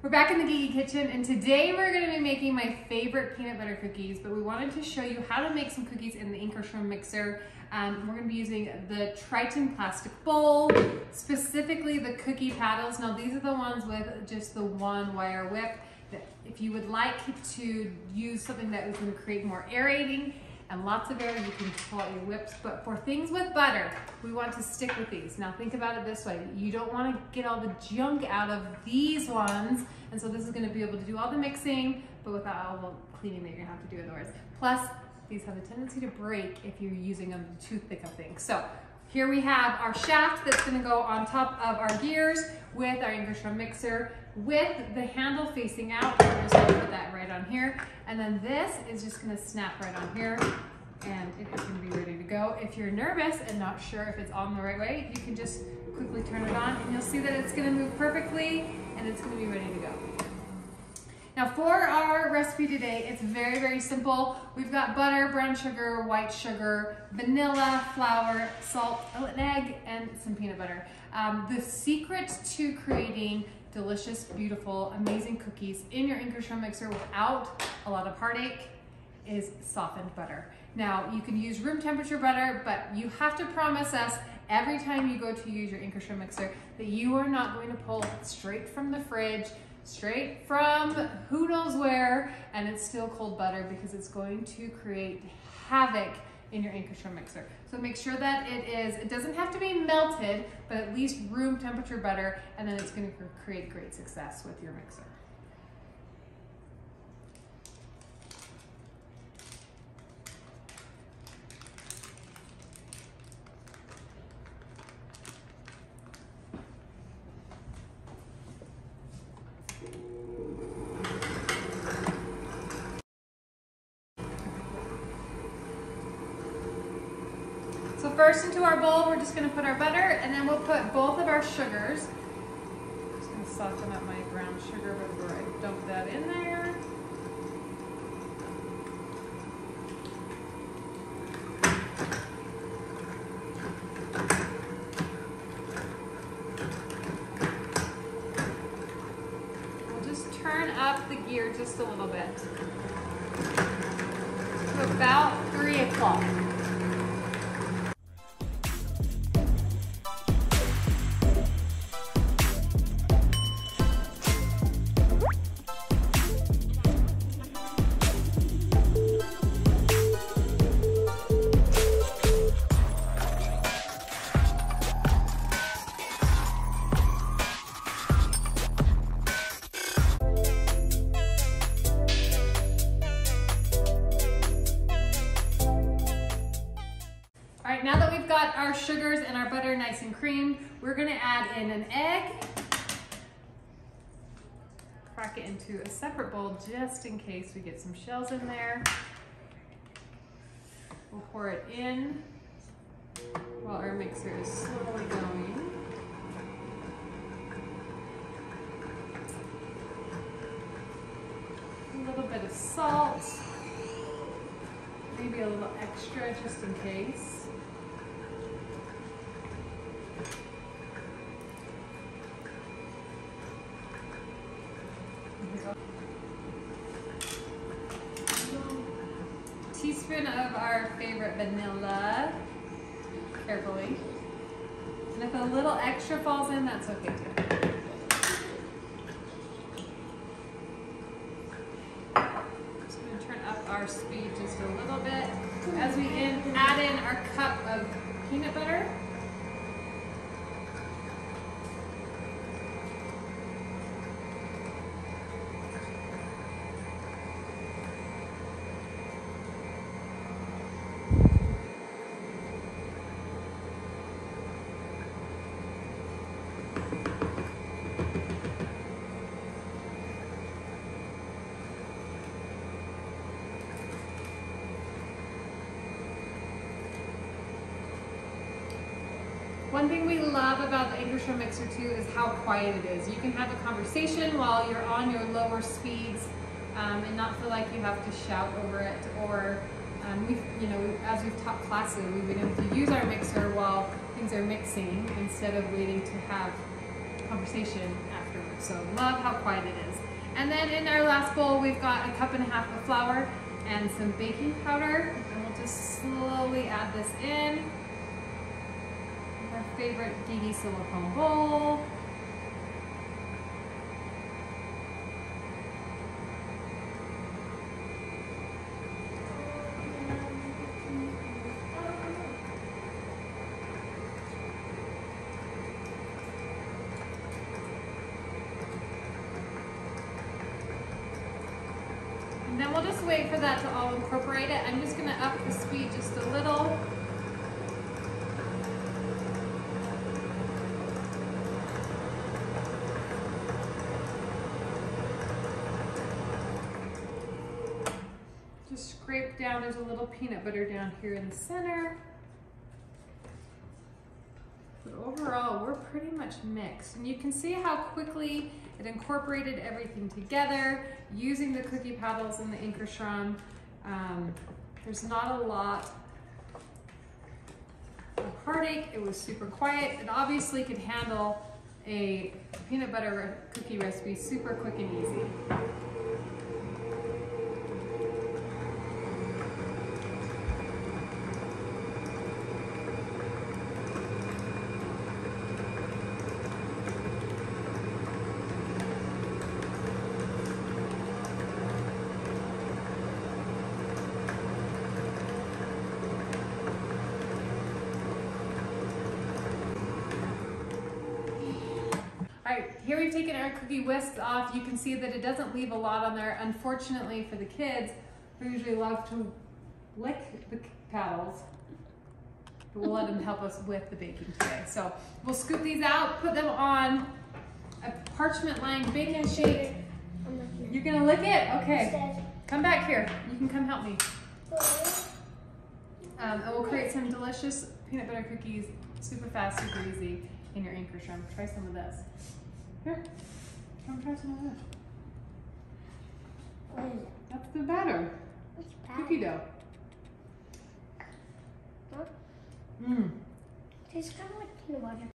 We're back in the Geeky Kitchen, and today we're going to be making my favorite peanut butter cookies, but we wanted to show you how to make some cookies in the Ankarsrum mixer. We're going to be using the Triton plastic bowl, specifically the cookie paddles. Now these are the ones with just the one wire whip. If you would like to use something that is going to create more aerating and lots of air, you can pull out your whips. But for things with butter, we want to stick with these. Now think about it this way. You don't want to get all the junk out of these ones. And so this is going to be able to do all the mixing, but without all the cleaning that you're going to have to do otherwise. Plus, these have a tendency to break if you're using them too thick of things. So here we have our shaft that's going to go on top of our gears with our Ankarsrum mixer with the handle facing out. We're just going to put that right on here. And then this is just going to snap right on here and it is going to be ready to go. If you're nervous and not sure if it's on the right way, you can just quickly turn it on and you'll see that it's going to move perfectly and it's going to be ready to go. Now for our recipe today, it's very, very simple. We've got butter, brown sugar, white sugar, vanilla, flour, salt, an egg, and some peanut butter. The secret to creating delicious, beautiful, amazing cookies in your Ankarsrum mixer without a lot of heartache is softened butter. Now you can use room temperature butter, but you have to promise us every time you go to use your Ankarsrum mixer that you are not going to pull straight from the fridge, straight from who knows where, and it's still cold butter because it's going to create havoc in your Ankarsrum mixer. So make sure that it doesn't have to be melted, but at least room temperature butter, and then it's going to create great success with your mixer. So first into our bowl, we're just going to put our butter, and then we'll put both of our sugars. I'm just going to soften up my brown sugar before I dump that in there. We'll just turn up the gear just a little bit to about 3 o'clock. Now that we've got our sugars and our butter nice and creamed, we're going to add in an egg. Crack it into a separate bowl just in case we get some shells in there. We'll pour it in while our mixer is slowly going. A little bit of salt, maybe a little extra just in case. Teaspoon of our favorite vanilla, carefully. And if a little extra falls in, that's okay too. Just going to turn up our speed just a little bit as we add in our cup of peanut butter. One thing we love about the Ankarsrum mixer too is how quiet it is. You can have a conversation while you're on your lower speeds and not feel like you have to shout over it, or as we've taught classes, we've been able to use our mixer while things are mixing instead of waiting to have conversation afterwards. So love how quiet it is. And then in our last bowl, we've got a cup and a half of flour and some baking powder. And we'll just slowly add this in. Our favorite DD silicone bowl. And then we'll just wait for that to all incorporate it. I'm just gonna up the speed just a little. Just scrape down, there's a little peanut butter down here in the center. But overall, we're pretty much mixed. And you can see how quickly it incorporated everything together using the cookie paddles and the Ankarsrum. There's not a lot of heartache. It was super quiet. It obviously could handle a peanut butter cookie recipe super quick and easy. All right, here we've taken our cookie whisks off. You can see that it doesn't leave a lot on there. Unfortunately for the kids, who usually love to lick the paddles, but we'll let them help us with the baking today. So we'll scoop these out, put them on a parchment lined baking sheet. You're gonna lick it? Okay, come back here. You can come help me. And we'll create some delicious peanut butter cookies, super fast, super easy in your Ankarsrum. Try some of this. Here, come try some of this. What is it? That's the batter. What's that? Cookie dough. Huh? Mmm. Tastes kind of like peanut butter.